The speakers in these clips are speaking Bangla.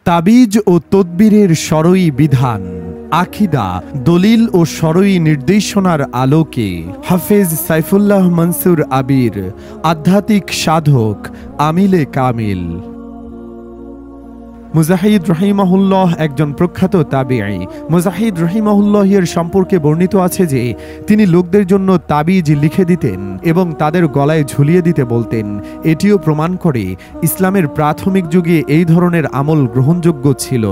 তাবিজ ও তদবিরের শরঈ বিধান, আকিদা, দলিল ও শরঈ নির্দেশনার আলোকে হাফেজ সাইফুল্লাহ মনসুর আবির, আধ্যাত্মিক সাধক, আমিলে কামিল। মুজাহিদ রহিমাহুল্লাহ একজন প্রখ্যাত তাবিঈ। মুজাহিদ রহিমাহুল্লাহের সম্পর্কে বর্ণিত আছে যে তিনি লোকদের জন্য তাবিজ লিখে দিতেন এবং তাদের গলায় ঝুলিয়ে দিতে বলতেন। এটিও প্রমাণ করে ইসলামের প্রাথমিক যুগে এই ধরনের আমল গ্রহণযোগ্য ছিল।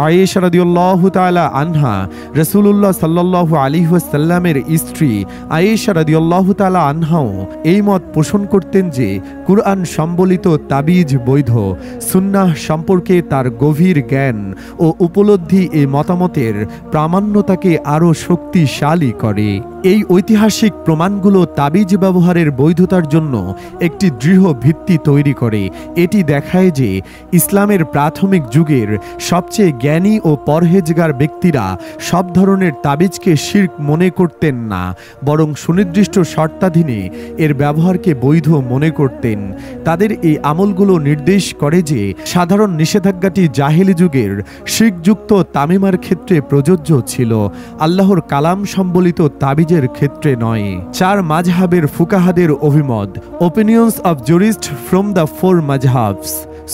আয়েশা রাদিয়াল্লাহু তাআলা আনহা, রাসূলুল্লাহ সাল্লাল্লাহু আলাইহি ওয়াসাল্লামের স্ত্রী আয়েশা রাদিয়াল্লাহু তাআলা আনহাও এই মত পোষণ করতেন যে কুরআন সম্বলিত তাবিজ বৈধ। সুন্নাহ সম্পর্কে তার গভীর জ্ঞান ও উপলব্ধি এই মতামতের প্রামাণ্যতাকে আরও শক্তিশালী করে। এই ঐতিহাসিক প্রমাণগুলো তাবিজ ব্যবহারের বৈধতার জন্য একটি দৃঢ় ভিত্তি তৈরি করে। এটি দেখায় যে ইসলামের প্রাথমিক যুগের সবচেয়ে জ্ঞানী ও পরহেজগার ব্যক্তিরা সব ধরনের তাবিজকে শিরক মনে করতেন না, বরং সুনির্দিষ্ট শর্তাধীনে এর ব্যবহারকে বৈধ মনে করতেন। তাদের এই আমলগুলো নির্দেশ করে যে সাধারণ নিষেধাজ্ঞাটি জাহেলি যুগের শিরকযুক্ত তামিমার ক্ষেত্রে প্রযোজ্য ছিল, আল্লাহর কালাম সম্বলিত তাবিজের ক্ষেত্রে নয়। 4 মাযহাবের ফুকাহাদের অভিমত, opinions of jurist from the 4 মাযহাবস।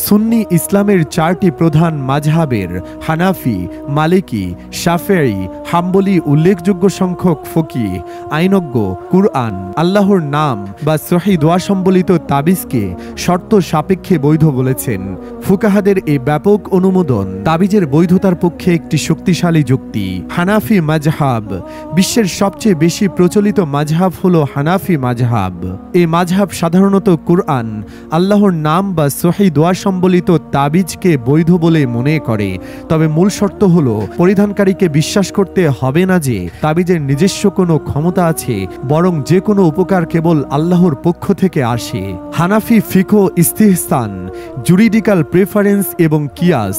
সুন্নি ইসলামের 4টি প্রধান মাযহাবের হানাফি, মালিকি, শাফেঈ, হাম্বলি উল্লেখযোগ্য সংখ্যক ফকিহ, আইনজ্ঞ কুরআন, আল্লাহর নাম বা সহিহ দোয়া সম্বলিত তাবিজকে শর্ত সাপেক্ষে বৈধ বলেছেন। ফুকাহাদের এই ব্যাপক অনুমোদন তাবিজের বৈধতার পক্ষে একটি শক্তিশালী যুক্তি। হানাফি মাযহাব, বিশ্বের সবচেয়ে বেশি প্রচলিত মাযহাব হলো হানাফি মাযহাব। এই মাযহাব সাধারণত কুরআন, আল্লাহর নাম বা সহিহ দোয়া সম্বলিত তাবিজকে বৈধ বলে মনে করে। তবে মূল শর্ত হলো পরিধানকারীকে বিশ্বাস করতে হবে না যে তাবিজের নিজস্ব কোনো ক্ষমতা আছে, বরং যে কোনো উপকার কেবল আল্লাহর পক্ষ থেকে আসে। হানাফি ফিকহ ইস্তিহসান, জুরিডিক্যাল প্রেফারেন্স এবং কিয়াস,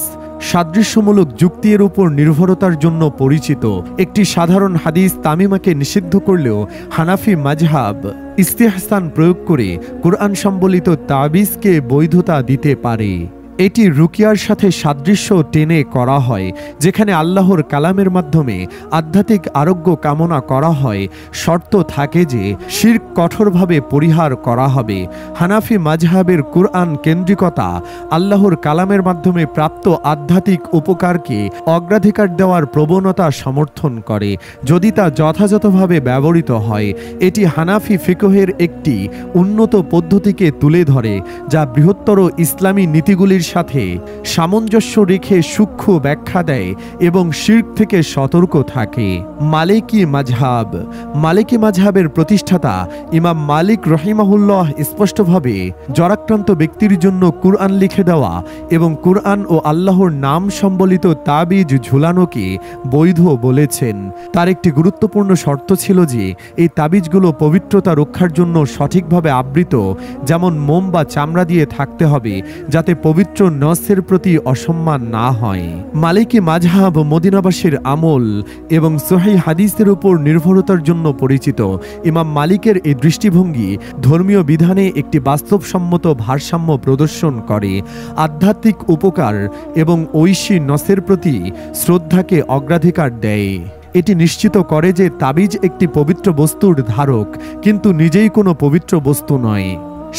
সাদৃশ্যমূলক যুক্তির উপর নির্ভরতার জন্য পরিচিত। একটি সাধারণ হাদিস তামিমাকে নিষিদ্ধ করলেও হানাফি মাযহাব ইস্তিহসান প্রয়োগ করে কুরআন সম্বলিত তাবিজকে বৈধতা দিতে পারে। এটি রুকিয়ার সাথে সাদৃশ্য টেনে করা হয়, যেখানে আল্লাহর কালামের মাধ্যমে আধ্যাত্মিক আরোগ্য কামনা করা হয়। শর্ত থাকে যে শিরক কঠোরভাবে পরিহার করা হবে। হানাফি মাযহাবের কুরআন কেন্দ্রিকতা আল্লাহর কালামের মাধ্যমে প্রাপ্ত আধ্যাত্মিক উপকারকে অগ্রাধিকার দেওয়ার প্রবণতা সমর্থন করে, যদি তা যথাযথভাবে ব্যবহৃত হয়। এটি হানাফি ফিকহের একটি উন্নত পদ্ধতিকে তুলে ধরে, যা বৃহত্তর ইসলামী নীতিগুলির সাথে সামঞ্জস্য রেখে সূক্ষ্ম ব্যাখ্যা দেয় এবং শিরক থেকে সতর্ক থাকে। মালিকি মাযহাব, মালিকি মাযহাবের প্রতিষ্ঠাতা ইমাম মালিক রহিমাহুল্লাহ স্পষ্টভাবে জ্বরাক্রান্ত ব্যক্তির জন্য কুরআন লিখে দেওয়া এবং কুরআন ও আল্লাহর নাম সম্বলিত তাবিজ ঝুলানোকে বৈধ বলেছেন। তার একটি গুরুত্বপূর্ণ শর্ত ছিল যে এই তাবিজগুলো পবিত্রতা রক্ষার জন্য সঠিকভাবে আবৃত, যেমন মোম বা চামড়া দিয়ে থাকতে হবে, যাতে পবিত্র নসের প্রতি অসম্মান না হয়। মালিকি মাযহাব মদিনাবাসীর আমল এবং সহিহ হাদিসের উপর নির্ভরতার জন্য পরিচিত। ইমাম মালিকের এই দৃষ্টিভঙ্গি ধর্মীয় বিধানে একটি বাস্তবসম্মত ভারসাম্য প্রদর্শন করে, আধ্যাত্মিক উপকার এবং ঐশী নসের প্রতি শ্রদ্ধাকে অগ্রাধিকার দেয়। এটি নিশ্চিত করে যে তাবিজ একটি পবিত্র বস্তুর ধারক, কিন্তু নিজেই কোনো পবিত্র বস্তু নয়।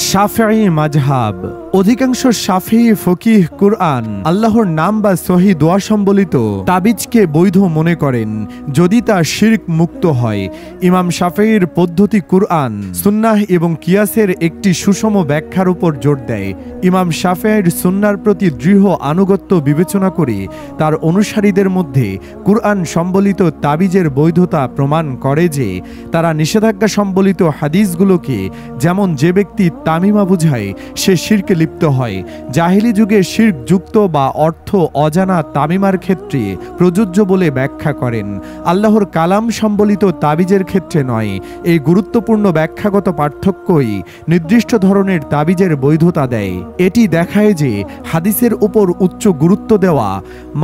শাফেঈ মাযহাব, অধিকাংশ শাফেঈ ফকিহ কুরআন, আল্লাহর নাম বা সহিহ দোয়া সম্বলিত তাবিজকে বৈধ মনে করেন, যদি তা শিরক মুক্ত হয়। ইমাম শাফেঈর পদ্ধতি কুরআন, সুন্নাহ এবং কিয়াসের একটি সুষম ব্যাখ্যার উপর জোর দেয়। ইমাম শাফেঈর সুন্নাহর প্রতি দৃঢ় আনুগত্য বিবেচনা করে তার অনুসারীদের মধ্যে কুরআন সম্বলিত তাবিজের বৈধতা প্রমাণ করে যে তারা নিষেধাজ্ঞা সম্বলিত হাদিসগুলোকে, যেমন যে ব্যক্তি তামিমা বুঝায় সে শিরকে লিপ্ত হয়, জাহেলি যুগে শিরক যুক্ত বা অর্থ অজানা তামিমার ক্ষেত্রে প্রযোজ্য বলে ব্যাখ্যা করেন, আল্লাহর কালাম সম্বলিত তাবিজের ক্ষেত্রে নয়। এই গুরুত্বপূর্ণ ব্যাখ্যাগত পার্থক্যই নির্দিষ্ট ধরনের তাবিজের বৈধতা দেয়। এটি দেখায় যে হাদিসের উপর উচ্চ গুরুত্ব দেওয়া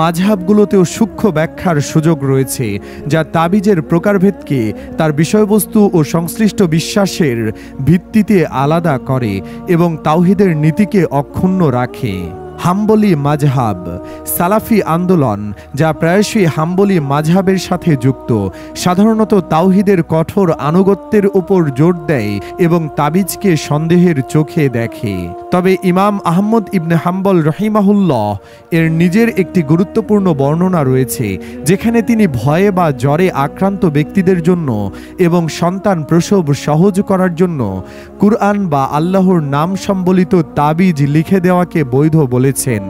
মাযহাবগুলোতেও সূক্ষ্ম ব্যাখ্যার সুযোগ রয়েছে, যা তাবিজের প্রকারভেদকে তার বিষয়বস্তু ও সংশ্লিষ্ট বিশ্বাসের ভিত্তিতে আলাদা করে এবং তাওহীদের নীতিকে অক্ষুণ্ণ রাখে। হাম্বলি মাজহাব, সালাফি আন্দোলন যা প্রায়শই হাম্বলি মাজহাবের সাথে যুক্ত, সাধারণত তাওহীদের কঠোর আনুগত্যের উপর জোর দেয় এবং তাবিজকে সন্দেহের চোখে দেখে। তবে ইমাম আহমদ ইবনে হাম্বল রহিমাহুল্লাহ এর নিজের একটি গুরুত্বপূর্ণ বর্ণনা রয়েছে, যেখানে তিনি ভয়ে বা জ্বরে আক্রান্ত ব্যক্তিদের জন্য এবং সন্তান প্রসব সহজ করার জন্য কুরআন বা আল্লাহর নাম সম্বলিত তাবিজ লিখে দেওয়াকে বৈধ বলেছেন।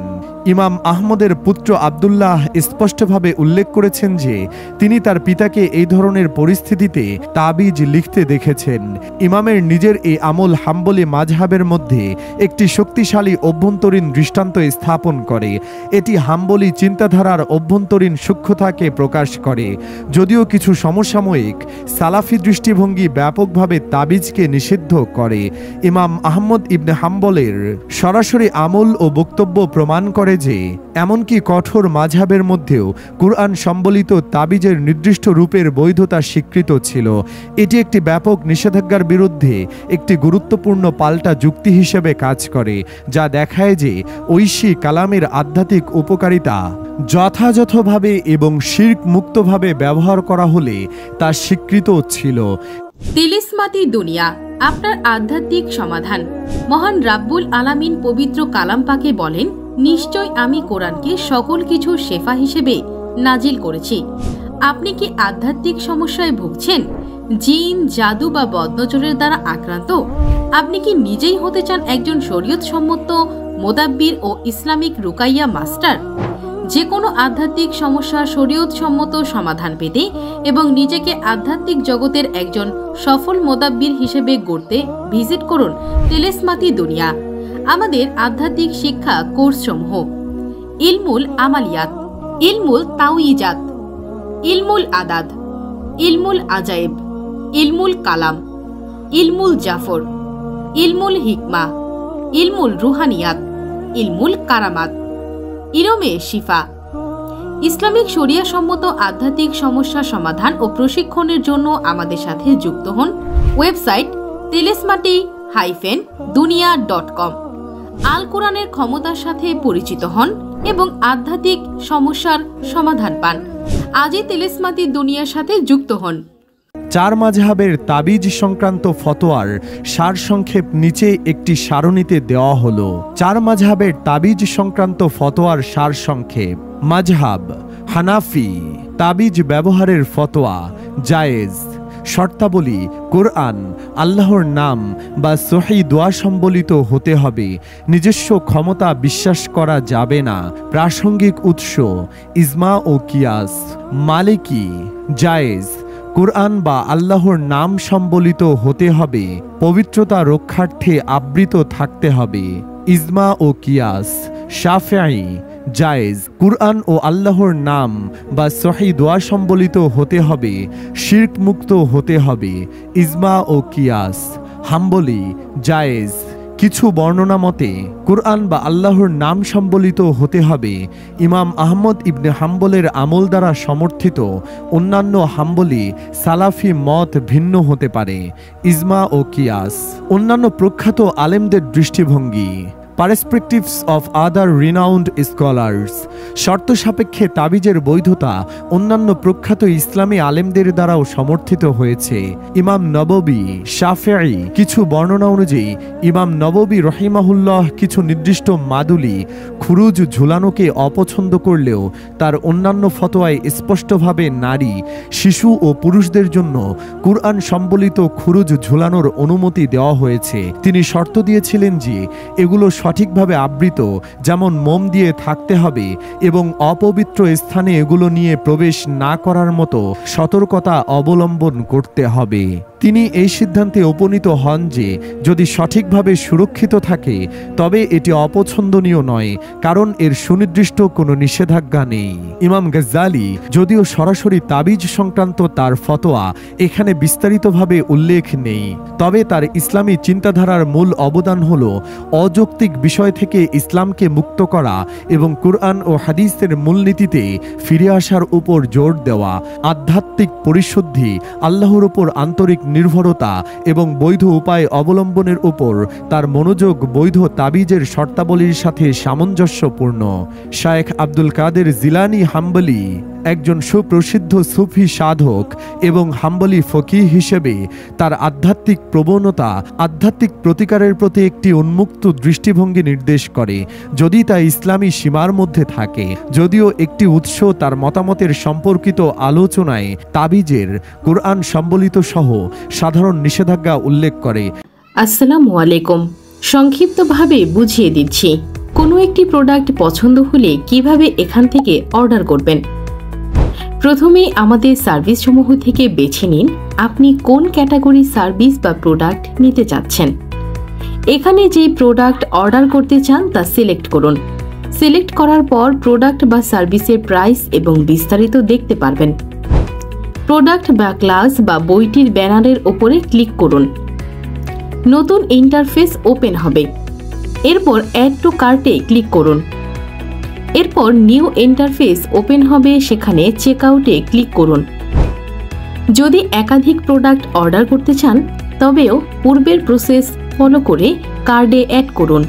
ইমাম আহমদের পুত্র আব্দুল্লাহ স্পষ্টভাবে উল্লেখ করেছেন যে তিনি তার পিতাকে এই ধরনের পরিস্থিতিতে তাবিজ লিখতে দেখেছেন। ইমামের নিজের এই আমল হাম্বলি মাজহাবের মধ্যে একটি শক্তিশালী অভ্যন্তরীণ দৃষ্টান্ত স্থাপন করে। এটি হাম্বলি চিন্তাধারার অভ্যন্তরীণ সূক্ষ্মতাকে প্রকাশ করে। যদিও কিছু সমসাময়িক সালাফি দৃষ্টিভঙ্গি ব্যাপকভাবে তাবিজকে নিষিদ্ধ করে, ইমাম আহমদ ইবনে হাম্বলের সরাসরি আমল ও বক্তব্য প্রমাণ করে যে এমনকি কঠোর মাযহাবের মধ্যেও কুরআন সম্বলিত তাবিজের নির্দিষ্ট রূপের বৈধতা স্বীকৃত ছিল। এটি একটি ব্যাপক নিষেধাজ্ঞার বিরুদ্ধে একটি গুরুত্বপূর্ণ পাল্টা যুক্তি হিসেবে কাজ করে, যা দেখায় যে ঐশী কালামের আধ্যাত্মিক উপকারিতা যথাযথভাবে এবং শিরক মুক্তভাবে ব্যবহার করা হলে তা স্বীকৃত ছিল। তিলিসমাতি দুনিয়া, আপনার আধ্যাত্মিক সমাধান। মহান রাব্বুল আলামিন পবিত্র কালাম পাকে বলেন, নিশ্চয় আমি কোরআনকে সকল কিছু শেফা হিসেবে নাজিল করেছি। আপনি কি আধ্যাত্মিক সমস্যায় ভুগছেন? জিন, জাদু বা বদনজরের দ্বারা আক্রান্ত? আপনি কি নিজেই হতে চান একজন শরীয়ত সম্মত মোদাব্বির ও ইসলামিক রুকাইয়া মাস্টার? যে কোনো আধ্যাত্মিক সমস্যার শরীয়ত সম্মত সমাধান পেতে এবং নিজেকে আধ্যাত্মিক জগতের একজন সফল মোদাব্বির হিসেবে গড়তে ভিজিট করুন তিলিসমাতি দুনিয়া। আমাদের আধ্যাত্মিক শিক্ষা কোর্সসমূহ: ইলমুল আমালিয়াত, ইলমুল তাওয়িজাত, ইলমুল আদাদ, ইলমুল আজাইব, ইলমুল কালাম, ইলমুল জাফর, ইলমুল হিকমা, ইলমুল রুহানিয়াত, ইলমুল কারামাত, ইলমে শিফা। ইসলামিক শরিয়া সম্মত আধ্যাত্মিক সমস্যা সমাধান ও প্রশিক্ষণের জন্য আমাদের সাথে যুক্ত হন। ওয়েবসাইট তিলিসমাতি-দুনিয়া.com। আল কোরআনের ক্ষমতার সাথে পরিচিত হন এবং আধ্যাত্মিক সমস্যার সমাধান পান। আজই তিলিসমাতি দুনিয়ার সাথে যুক্ত হন। চার মাযহাবের তাবিজ সংক্রান্ত ফতোয়ার সারসংক্ষেপ নিচে একটি সারণীতে দেওয়া হলো। চার মাযহাবের তাবিজ সংক্রান্ত ফতোয়ার সারসংক্ষেপ: মাযহাব হানাফি, তাবিজ ব্যবহারের ফতোয়া জায়েজ। শর্তাবলী: কোরআন, আল্লাহর নাম বা সহি দোয়া সম্বলিত হতে হবে। নিজস্ব ক্ষমতা বিশ্বাস করা যাবে না। প্রাসঙ্গিক উৎস: ইজমা ও কিয়াস। মালিকি জায়েজ, কোরআন বা আল্লাহর নাম সম্বলিত হতে হবে। পবিত্রতা রক্ষার্থে আবৃত থাকতে হবে। ইজমা ও কিয়াস। শাফিঈ জায়েজ, কুরআন ও আল্লাহর নাম বা সহি দোয়া সম্বলিত হতে হবে। শিরক মুক্ত হতে হবে। ইজমা ও কিয়াস। হাম্বলি জায়েজ, কিছু বর্ণনা মতে কুরআন বা আল্লাহর নাম সম্বলিত হতে হবে। ইমাম আহমদ ইবনে হাম্বলের আমল দ্বারা সমর্থিত অন্যান্য হাম্বলি সালাফি মত ভিন্ন হতে পারে। ইজমা ও কিয়াস। অন্যান্য প্রখ্যাত আলেমদের দৃষ্টিভঙ্গি। Perspectives of other renowned scholars. শর্ত সাপেক্ষে তাবিজের বৈধতা অন্যান্য প্রখ্যাত ইসলামী আলেমদের দ্বারাও সমর্থিত হয়েছে। ইমাম নববী, শাফিঈ। কিছু বর্ণনা অনুযায়ী ইমাম নববী রহিমাহুল্লাহ কিছু নির্দিষ্ট মাদুলি, খুরুজ ঝুলানোকে অপছন্দ করলেও তার অন্যান্য ফতোয়ায় স্পষ্টভাবে নারী, শিশু ও পুরুষদের জন্য কুরআন সম্বলিত খুরুজ ঝুলানোর অনুমতি দেওয়া হয়েছে। তিনি শর্ত দিয়েছিলেন যে এগুলো সঠিকভাবে আবৃত, যেমন মোম দিয়ে থাকতে হবে এবং অপবিত্র স্থানে এগুলো নিয়ে প্রবেশ না করার মতো সতর্কতা অবলম্বন করতে হবে। তিনি এই সিদ্ধান্তে উপনীত হন যে যদি সঠিকভাবে সুরক্ষিত থাকে তবে এটি অপছন্দনীয় নয়, কারণ এর সুনির্দিষ্ট কোনো নিষেধাজ্ঞা নেই। ইমাম গাজ্জালি, যদিও সরাসরি তাবিজ সংক্রান্ত তার ফতোয়া এখানে বিস্তারিতভাবে উল্লেখ নেই, তবে তার ইসলামী চিন্তাধারার মূল অবদান হল অযৌক্তিক বিষয় থেকে ইসলামকে মুক্ত করা এবং কুরআন ও হাদিসের মূলনীতিতে ফিরে আসার উপর জোর দেওয়া। আধ্যাত্মিক পরিশুদ্ধি, আল্লাহর উপর আন্তরিক নির্ভরতা এবং বৈধ উপায় অবলম্বনের উপর তার মনোযোগ বৈধ তাবিজের শর্তাবলীর সাথে সামঞ্জস্যপূর্ণ। শায়েখ আব্দুল কাদের জিলানী হাম্বলি একজন সুপ্রসিদ্ধ সুফি সাধক এবং হাম্বলি ফকিহ হিসেবে তার আধ্যাত্মিক প্রবণতা আধ্যাত্মিক প্রতিকারের প্রতি একটি উন্মুক্ত দৃষ্টিভঙ্গি নির্দেশ করে, যদি তা ইসলামী সীমার মধ্যে থাকে। যদিও একটি উৎস তার মতামতের সম্পর্কিত আলোচনায় তাবিজের কোরআন সম্বলিত সহ সাধারণ নিষেধাজ্ঞা উল্লেখ করে। আসসালামু আলাইকুম। সংক্ষিপ্তভাবে বুঝিয়ে দিচ্ছি, কোনো একটি প্রোডাক্ট পছন্দ হলে কিভাবে এখান থেকে অর্ডার করবেন। প্রথমে আমাদের সার্ভিসসমূহ থেকে বেছে নিন আপনি কোন ক্যাটাগরির সার্ভিস বা প্রোডাক্ট নিতে চাচ্ছেন। এখানে যে প্রোডাক্ট অর্ডার করতে চান তা সিলেক্ট করুন। সিলেক্ট করার পর প্রোডাক্ট বা সার্ভিসের প্রাইস এবং বিস্তারিত দেখতে পারবেন। প্রোডাক্ট বা ক্লাস বা বইটির ব্যানারের উপরে ক্লিক করুন। নতুন ইন্টারফেস ওপেন হবে। এরপর অ্যাড টু কার্টে ক্লিক করুন। এরপর নিউ ইন্টারফেস ওপেন হবে, সেখানে চেকআউটে ক্লিক করুন। যদি একাধিক প্রোডাক্ট অর্ডার করতে চান তবেও পূর্বের প্রসেস ফলো করে কার্ডে অ্যাড করুন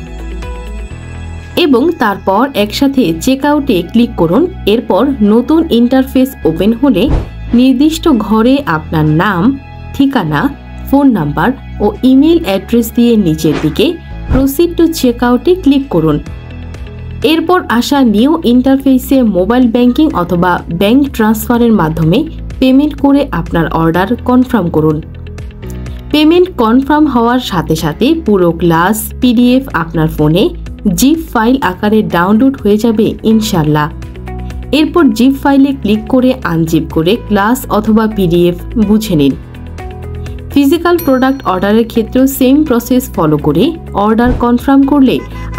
এবং তারপর একসাথে চেকআউটে ক্লিক করুন। এরপর নতুন ইন্টারফেস ওপেন হলে নির্দিষ্ট ঘরে আপনার নাম, ঠিকানা, ফোন নাম্বার ও ইমেল অ্যাড্রেস দিয়ে নিচের দিকে প্রসিড টু চেকআউটে ক্লিক করুন। এরপর আসা নিউ ইন্টারফেসে মোবাইল ব্যাংকিং অথবা ব্যাংক ট্রান্সফারের মাধ্যমে পেমেন্ট করে আপনার অর্ডার কনফার্ম করুন। পেমেন্ট কনফার্ম হওয়ার সাথে সাথে পুরো ক্লাস পিডিএফ আপনার ফোনে জিপ ফাইল আকারে ডাউনলোড হয়ে যাবে ইনশাল্লাহ। এরপর জিপ ফাইলে ক্লিক করে আনজিপ করে ক্লাস অথবা পিডিএফ বুঝে নিন। ফিজিক্যাল প্রোডাক্ট অর্ডারের ক্ষেত্রেও সেম প্রসেস ফলো করে অর্ডার কনফার্ম করলে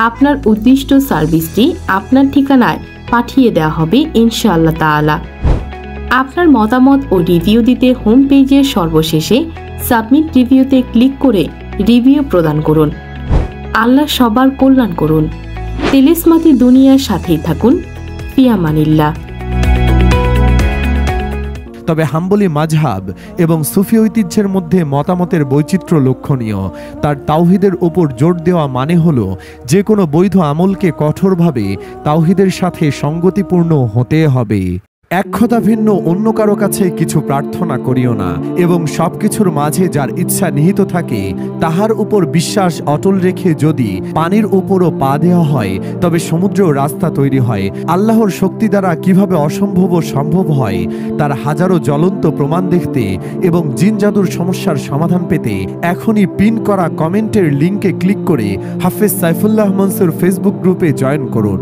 আপনার উদ্দিষ্ট সার্ভিসটি আপনার ঠিকানায় পাঠিয়ে দেওয়া হবে ইনশাআল্লাহ তাআলা। আপনার মতামত ও রিভিউ দিতে হোম পেজের সর্বশেষে সাবমিট রিভিউতে ক্লিক করে রিভিউ প্রদান করুন। আল্লাহ সবার কল্যাণ করুন। তেলিসমাতি দুনিয়ার সাথেই থাকুন। ফিয়ামানিল্লাহ। তবে হাম্বলি মাযহাব এবং সুফি ঐতিহ্যের মধ্যে মতামতের বৈচিত্র্য লক্ষণীয়। তার তাওহীদের উপর জোর দেওয়া মানে হলো যে কোনো বৈধ আমলকে কঠোরভাবে তাওহীদের সাথে সঙ্গতিপূর্ণ হতে হবে। এক কথা ভিন্ন অন্য কারো কাছে কিছু প্রার্থনা করিও না এবং সবকিছুর মাঝে যার ইচ্ছা নিহিত থাকে তাহার উপর বিশ্বাস অটল রেখে যদি পানির উপরও পা দেওয়া হয় তবে সমুদ্রেও রাস্তা তৈরি হয়। আল্লাহর শক্তি দ্বারা কিভাবে অসম্ভব সম্ভব হয় তার হাজারো জ্বলন্ত প্রমাণ দেখতে এবং জিন জাদুর সমস্যার সমাধান পেতে এখনই পিন করা কমেন্টের লিঙ্কে ক্লিক করে হাফেজ সাইফুল্লাহ মনসুর ফেসবুক গ্রুপে জয়েন করুন।